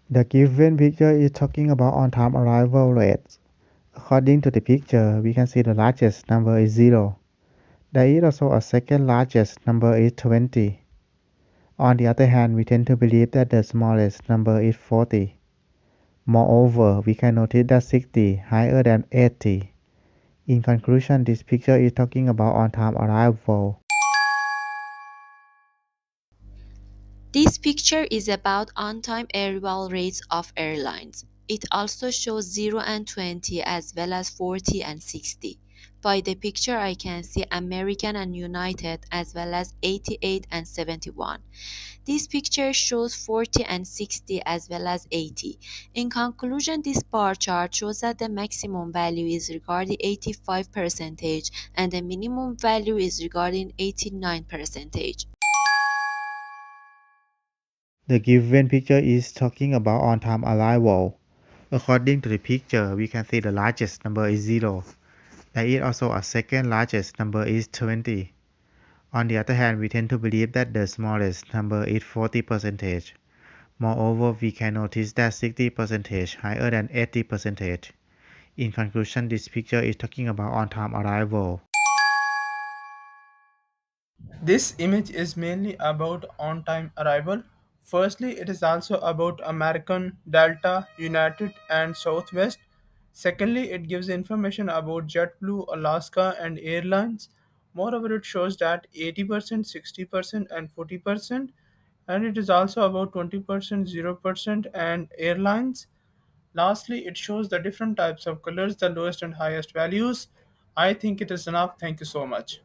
The given picture is talking about on-time arrival rates. According to the picture, we can see the largest number is 0. There is also a second largest number is 20. On the other hand, we tend to believe that the smallest number is 40. Moreover, we can notice that 60 higher than 80. In conclusion, this picture is talking about on-time arrival. This picture is about on-time arrival rates of airlines. It also shows 0 and 20 as well as 40 and 60. By the picture I can see American and United as well as 88 and 71. This picture shows 40 and 60 as well as 80. In conclusion, this bar chart shows that the maximum value is regarding 85% and the minimum value is regarding 89%. The given picture is talking about on-time arrival. According to the picture, we can see the largest number is 0. There is also a second largest number is 20. On the other hand, we tend to believe that the smallest number is 40%. Moreover, we can notice that 60% higher than 80%. In conclusion, this picture is talking about on-time arrival. This image is mainly about on time arrival. Firstly, it is also about American, Delta, United, and Southwest. Secondly, it gives information about JetBlue, Alaska, and airlines. Moreover, it shows that 80%, 60%, and 40%. And it is also about 20%, 0%, and airlines. Lastly, it shows the different types of colors, the lowest and highest values. I think it is enough. Thank you so much.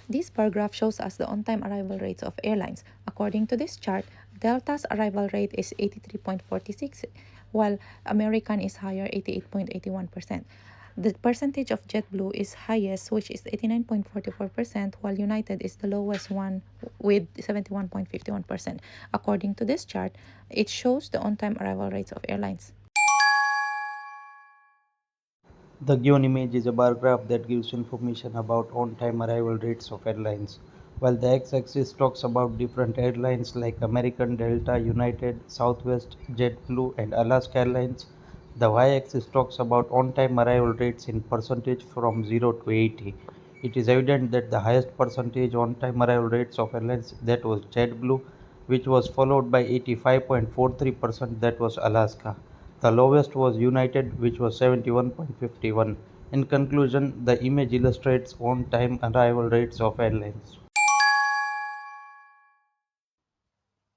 This bar graph shows us the on-time arrival rates of airlines. According to this chart, Delta's arrival rate is 83.46, while American is higher, 88.81%. The percentage of JetBlue is highest, which is 89.44%, while United is the lowest one with 71.51%. According to this chart, it shows the on-time arrival rates of airlines. The given image is a bar graph that gives information about on-time arrival rates of airlines. While the x-axis talks about different airlines like American, Delta, United, Southwest, JetBlue, and Alaska Airlines, the y-axis talks about on-time arrival rates in percentage from 0 to 80. It is evident that the highest percentage on-time arrival rates of airlines that was JetBlue, which was followed by 85.43% that was Alaska. The lowest was United, which was 71.51. In conclusion, the image illustrates on-time arrival rates of airlines.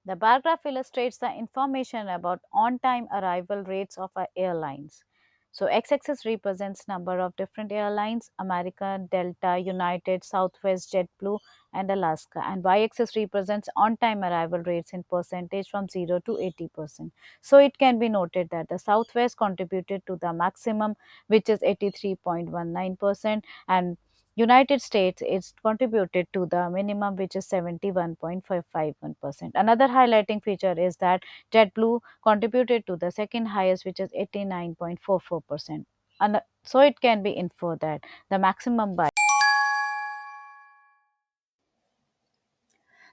The bar graph illustrates the information about on-time arrival rates of our airlines. So x-axis represents number of different airlines: American, Delta, United, Southwest, JetBlue, and Alaska. And y-axis represents on-time arrival rates in percentage from 0 to 80%. So it can be noted that the Southwest contributed to the maximum, which is 83.19%, and United States is contributed to the minimum, which is 71.551%. Another highlighting feature is that JetBlue contributed to the second highest, which is 89.44%. And so it can be inferred that the maximum by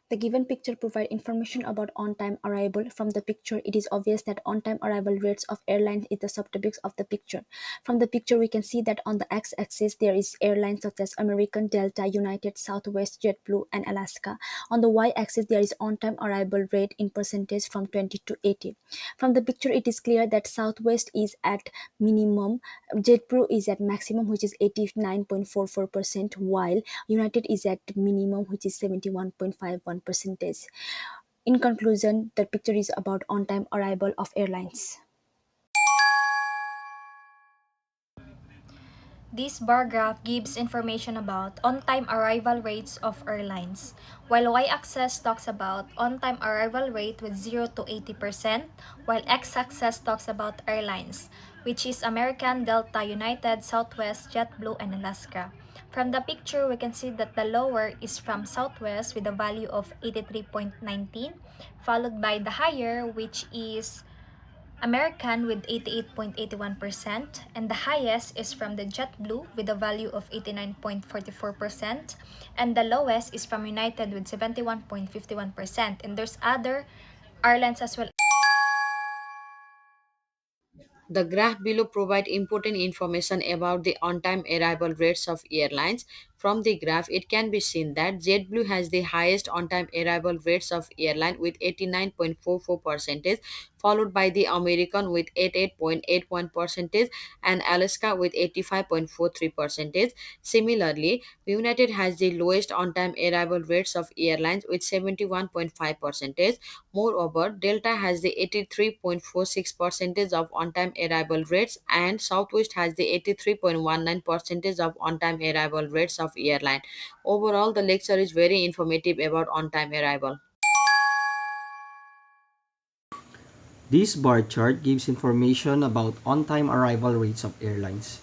The given picture provides information about on-time arrival. From the picture, it is obvious that on-time arrival rates of airlines is the subtopics of the picture. From the picture, we can see that on the x-axis, there is airlines such as American, Delta, United, Southwest, JetBlue, and Alaska. On the y-axis, there is on-time arrival rate in percentage from 20 to 80. From the picture, it is clear that Southwest is at minimum, JetBlue is at maximum, which is 89.44%, while United is at minimum, which is 71.51%. In conclusion, the picture is about on-time arrival of airlines. This bar graph gives information about on-time arrival rates of airlines, while y-axis talks about on-time arrival rate with 0 to 80%, while x-axis talks about airlines, which is American, Delta, United, Southwest, JetBlue, and Alaska. From the picture, we can see that the lower is from Southwest with a value of 83.19, followed by the higher, which is American with 88.81%, and the highest is from the JetBlue with a value of 89.44%, and the lowest is from United with 71.51%. And there's other airlines as well. The graph below provide important information about the on-time arrival rates of airlines. From the graph, it can be seen that JetBlue has the highest on-time arrival rates of airline with 89.44%, followed by the American with 88.81%, and Alaska with 85.43%. Similarly, United has the lowest on-time arrival rates of airlines with 71.5%. Moreover, Delta has the 83.46% of on-time arrival rates, and Southwest has the 83.19% of on-time arrival rates of airline. Overall, the lecture is very informative about on-time arrival. This bar chart gives information about on-time arrival rates of airlines.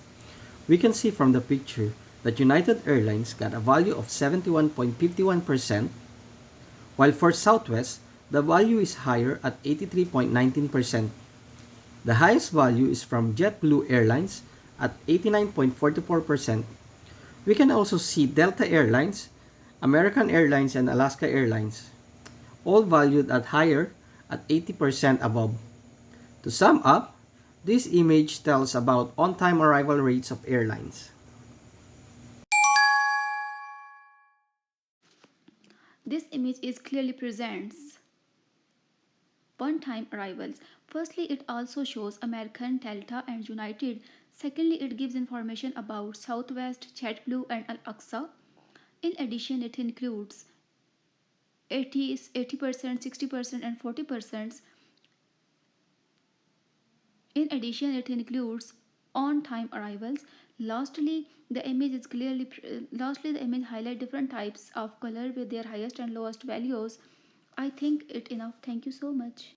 We can see from the picture that United Airlines got a value of 71.51%, while for Southwest, the value is higher at 83.19%. The highest value is from JetBlue Airlines at 89.44%. We can also see Delta Airlines, American Airlines, and Alaska Airlines, all valued at higher at 80% above. To sum up, this image tells about on-time arrival rates of airlines. This image is clearly presents on-time arrivals. Firstly, it also shows American, Delta, and United. Secondly, it gives information about Southwest, JetBlue, and Al-Aqsa. In addition, it includes 80%, 60%, and 40%. In addition, it includes on-time arrivals. Lastly, the image highlight different types of color with their highest and lowest values. I think it enough. Thank you so much.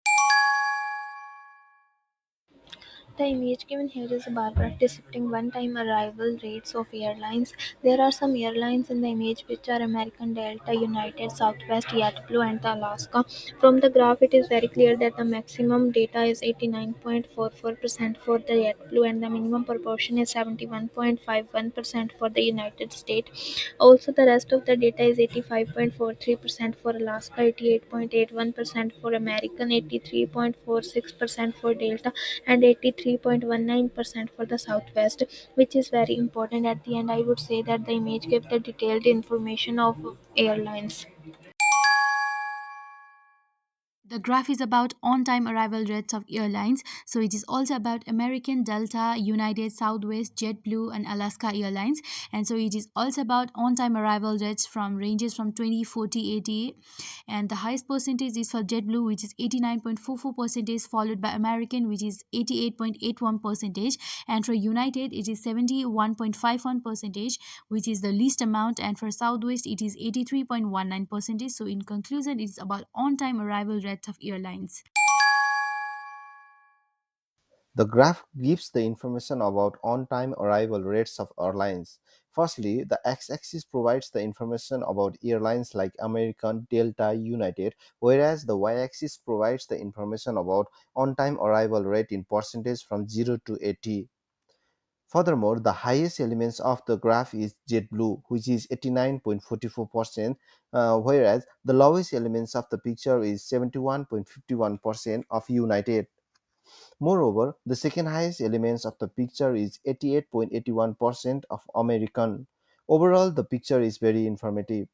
The image given here is a bar graph depicting one-time arrival rates of airlines. There are some airlines in the image which are American, Delta, United, Southwest, JetBlue, and Alaska. From the graph, it is very clear that the maximum data is 89.44% for the JetBlue and the minimum proportion is 71.51% for the United States. Also, the rest of the data is 85.43% for Alaska, 88.81% for American, 83.46% for Delta, and 83.19% for the Southwest, which is very important. At the end, I would say that the image gives the detailed information of airlines. The graph is about on-time arrival rates of airlines. So it is also about American, Delta, United, Southwest, JetBlue, and Alaska Airlines. And so it is also about on-time arrival rates from ranges from 20, 40, 80. And the highest percentage is for JetBlue, which is 89.44%, followed by American, which is 88.81%. And for United, it is 71.51%, which is the least amount. And for Southwest, it is 83.19%. So in conclusion, it is about on-time arrival rates of airlines. The graph gives the information about on-time arrival rates of airlines. Firstly, the x-axis provides the information about airlines like American, Delta, United, whereas the y-axis provides the information about on-time arrival rate in percentage from 0 to 80. Furthermore, the highest elements of the graph is JetBlue, which is 89.44%, whereas the lowest elements of the picture is 71.51% of United. Moreover, the second highest elements of the picture is 88.81% of American. Overall, the picture is very informative.